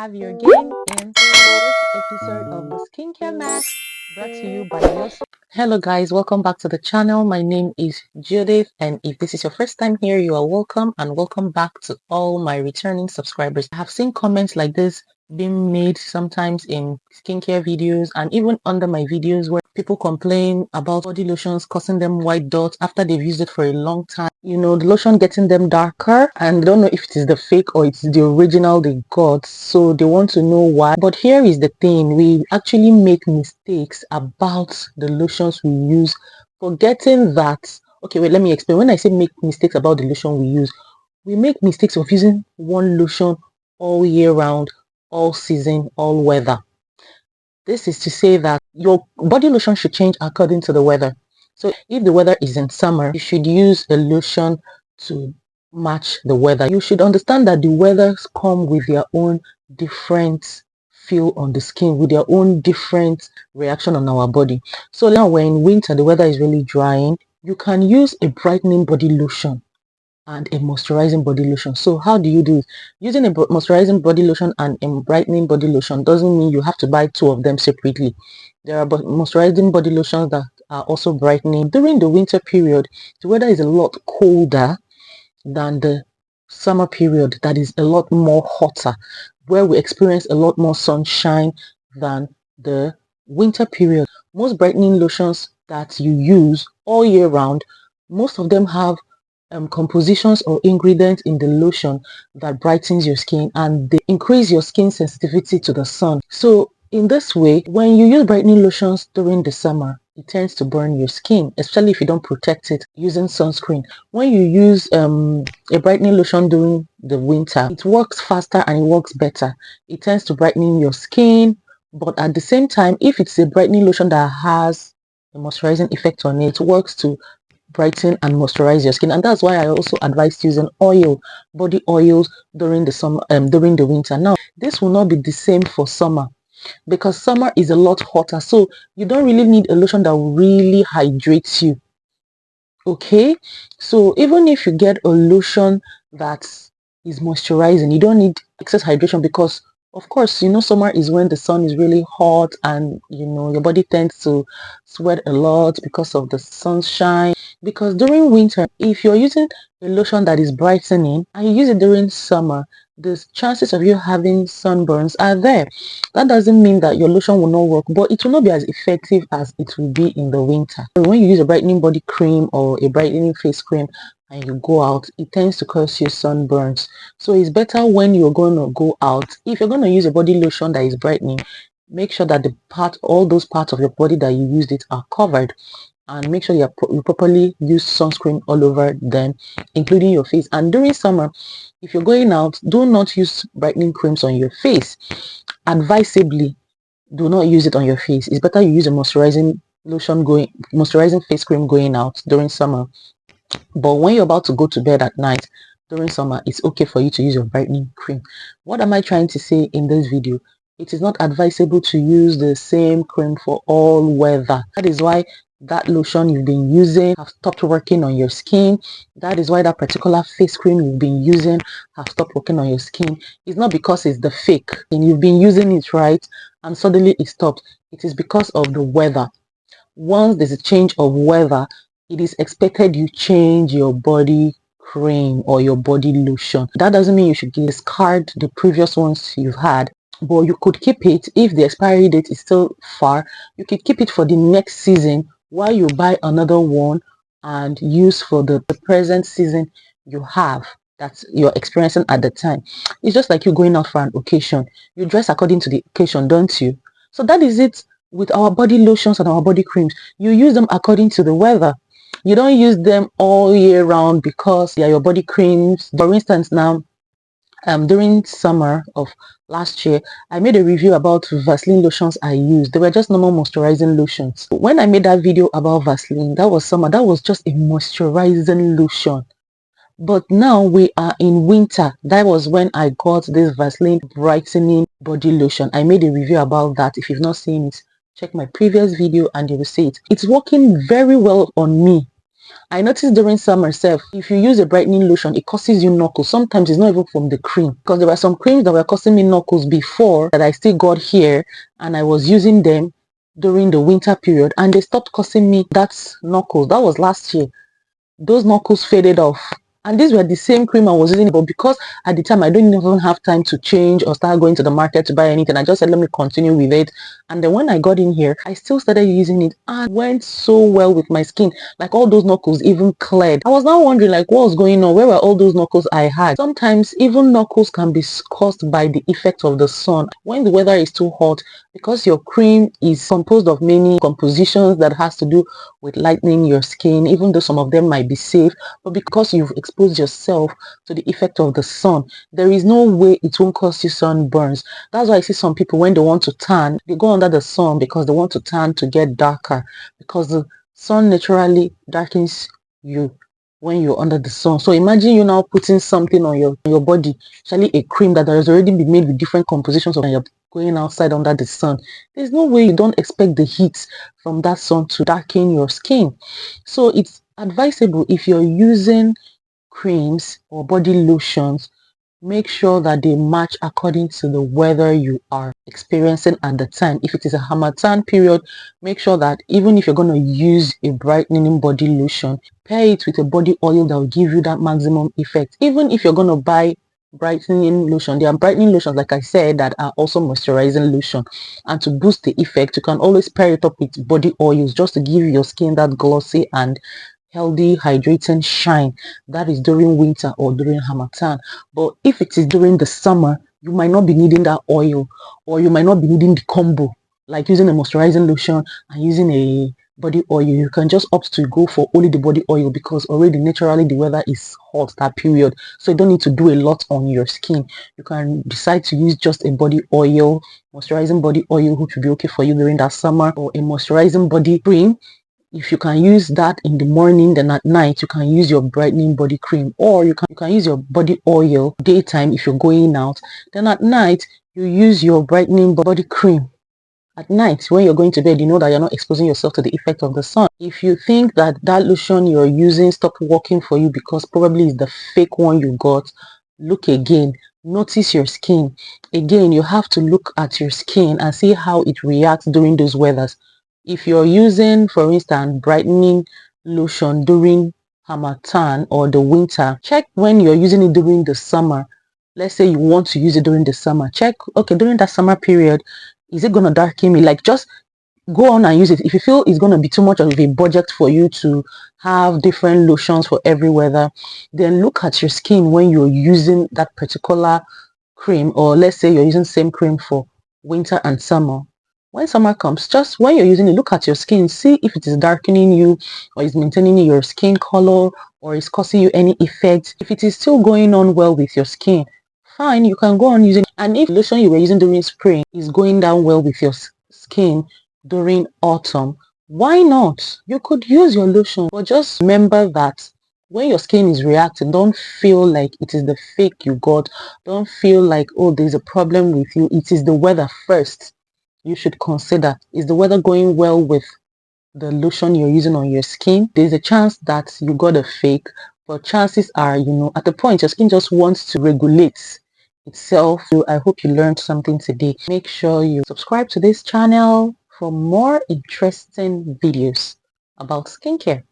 have you again in this episode of the Skincare Max brought to you by yours. Hello guys, welcome back to the channel. My name is Judith, and if this is your first time here, you are welcome, and welcome back to all my returning subscribers. I have seen comments like this being made sometimes in skincare videos and even under my videos where people complain about body lotions causing them white dots after they've used it for a long time. You know, the lotion getting them darker, and they don't know if it is the fake or it's the original they got, so they want to know why. But here is the thing, we actually make mistakes about the lotions we use, forgetting that, okay, wait, let me explain. When I say make mistakes about the lotion we use, we make mistakes of using one lotion all year round, all season, all weather. This is to say that your body lotion should change according to the weather. So if the weather is in summer, you should use a lotion to match the weather. You should understand that the weathers come with their own different feel on the skin, with their own different reaction on our body. So now when in winter the weather is really drying, you can use a brightening body lotion and a moisturizing body lotion. So how do you do it? Using a moisturizing body lotion and a brightening body lotion doesn't mean you have to buy two of them separately. There are moisturizing body lotions that are also brightening. During the winter period, the weather is a lot colder than the summer period that is a lot more hotter, where we experience a lot more sunshine than the winter period. Most brightening lotions that you use all year round, most of them have compositions or ingredients in the lotion that brightens your skin, and they increase your skin sensitivity to the sun. So in this way, when you use brightening lotions during the summer, it tends to burn your skin, especially if you don't protect it using sunscreen. When you use a brightening lotion during the winter, it works faster and it works better. It tends to brighten your skin, but at the same time, if it's a brightening lotion that has a moisturizing effect on it, it works to brighten and moisturize your skin. And that's why I also advise using body oils during the summer, during the winter. Now, this will not be the same for summer, because summer is a lot hotter, so you don't really need a lotion that will really hydrates you. Okay, so even if you get a lotion that is moisturizing, you don't need excess hydration, because of course, you know, summer is when the sun is really hot and you know your body tends to sweat a lot because of the sunshine. Because during winter, if you're using a lotion that is brightening and you use it during summer, the chances of you having sunburns are there. That doesn't mean that your lotion will not work, but it will not be as effective as it will be in the winter. So when you use a brightening body cream or a brightening face cream and you go out, it tends to cause you sunburns. So it's better when you're going to go out, if you're going to use a body lotion that is brightening, make sure that all those parts of your body that you used it are covered, and make sure you properly use sunscreen all over them, including your face. And during summer, if you're going out, do not use brightening creams on your face. Advisably, do not use it on your face. It's better you use a moisturizing face cream going out during summer. But when you're about to go to bed at night during summer, it's okay for you to use your brightening cream. What am I trying to say in this video? It is not advisable to use the same cream for all weather. That is why that lotion you've been using have stopped working on your skin. That is why that particular face cream you've been using have stopped working on your skin. It's not because it's the fake and you've been using it right and suddenly it stopped. It is because of the weather. Once there's a change of weather, it is expected you change your body cream or your body lotion. That doesn't mean you should discard the previous ones you've had, but you could keep it. If the expiry date is still far, you could keep it for the next season while you buy another one and use for the present season you have, that you're experiencing at the time. It's just like you going out for an occasion. You dress according to the occasion, don't you? So that is it with our body lotions and our body creams. You use them according to the weather. You don't use them all year round because they are your body creams. For instance, now during summer of last year, I made a review about Vaseline lotions I used. They were just normal moisturizing lotions. When I made that video about Vaseline, that was summer. That was just a moisturizing lotion. But now we are in winter. That was when I got this Vaseline brightening body lotion. I made a review about that. If you've not seen it, check my previous video and you will see it. It's working very well on me. I noticed during summer self, if you use a brightening lotion, it causes you knuckles. Sometimes it's not even from the cream, because there were some creams that were causing me knuckles before that I still got here, and I was using them during the winter period, and they stopped causing me that knuckles. That was last year. Those knuckles faded off, and these were the same cream I was using, but because at the time I don't even have time to change or start going to the market to buy anything, I just said let me continue with it. And then when I got in here, I still started using it and it went so well with my skin. Like all those knuckles even cleared. I was now wondering like what was going on, where were all those knuckles I had? Sometimes even knuckles can be caused by the effect of the sun. When the weather is too hot, because your cream is composed of many compositions that has to do with lightening your skin, even though some of them might be safe, but because you've exposed yourself to the effect of the sun, there is no way it won't cause you sunburns. That's why I see some people when they want to tan, they go under the sun because they want to tan to get darker, because the sun naturally darkens you when you're under the sun. So imagine you now putting something on your body, actually a cream that has already been made with different compositions of, and you're going outside under the sun. There's no way you don't expect the heat from that sun to darken your skin. So it's advisable, if you're using creams or body lotions, make sure that they match according to the weather you are experiencing at the time. If it is a Harmattan period, make sure that even if you're going to use a brightening body lotion, pair it with a body oil that will give you that maximum effect. Even if you're going to buy brightening lotion, there are brightening lotions, like I said, that are also moisturizing lotion, and to boost the effect, you can always pair it up with body oils just to give your skin that glossy and healthy hydrating shine. That is during winter or during Harmattan. But if it is during the summer, you might not be needing that oil, or you might not be needing the combo, like using a moisturizing lotion and using a body oil. You can just opt to go for only the body oil, because already naturally the weather is hot that period, so you don't need to do a lot on your skin. You can decide to use just a body oil, moisturizing body oil, which will be okay for you during that summer, or a moisturizing body cream. If you can use that in the morning, then at night you can use your brightening body cream, or you can use your body oil daytime if you're going out, then at night you use your brightening body cream. At night when you're going to bed, you know that you're not exposing yourself to the effect of the sun. If you think that that lotion you're using stopped working for you because probably it's the fake one you got, look again. Notice your skin. Again, you have to look at your skin and see how it reacts during those weathers. If you're using, for instance, brightening lotion during Harmattan or the winter, check when you're using it during the summer. Let's say you want to use it during the summer. Check, okay, during that summer period, is it going to darken me? Like, just go on and use it. If you feel it's going to be too much of a budget for you to have different lotions for every weather, then look at your skin when you're using that particular cream, or let's say you're using same cream for winter and summer. When summer comes, just when you're using it, look at your skin, see if it is darkening you, or is maintaining your skin color, or is causing you any effect. If it is still going on well with your skin, fine, you can go on using. And if the lotion you were using during spring is going down well with your skin during autumn, why not? You could use your lotion, but just remember that when your skin is reacting, don't feel like it is the fake you got. Don't feel like, oh, there's a problem with you. It is the weather first. You should consider, is the weather going well with the lotion you're using on your skin? There's a chance that you got a fake, but chances are, at the point your skin just wants to regulate itself. So I hope you learned something today. Make sure you subscribe to this channel for more interesting videos about skincare.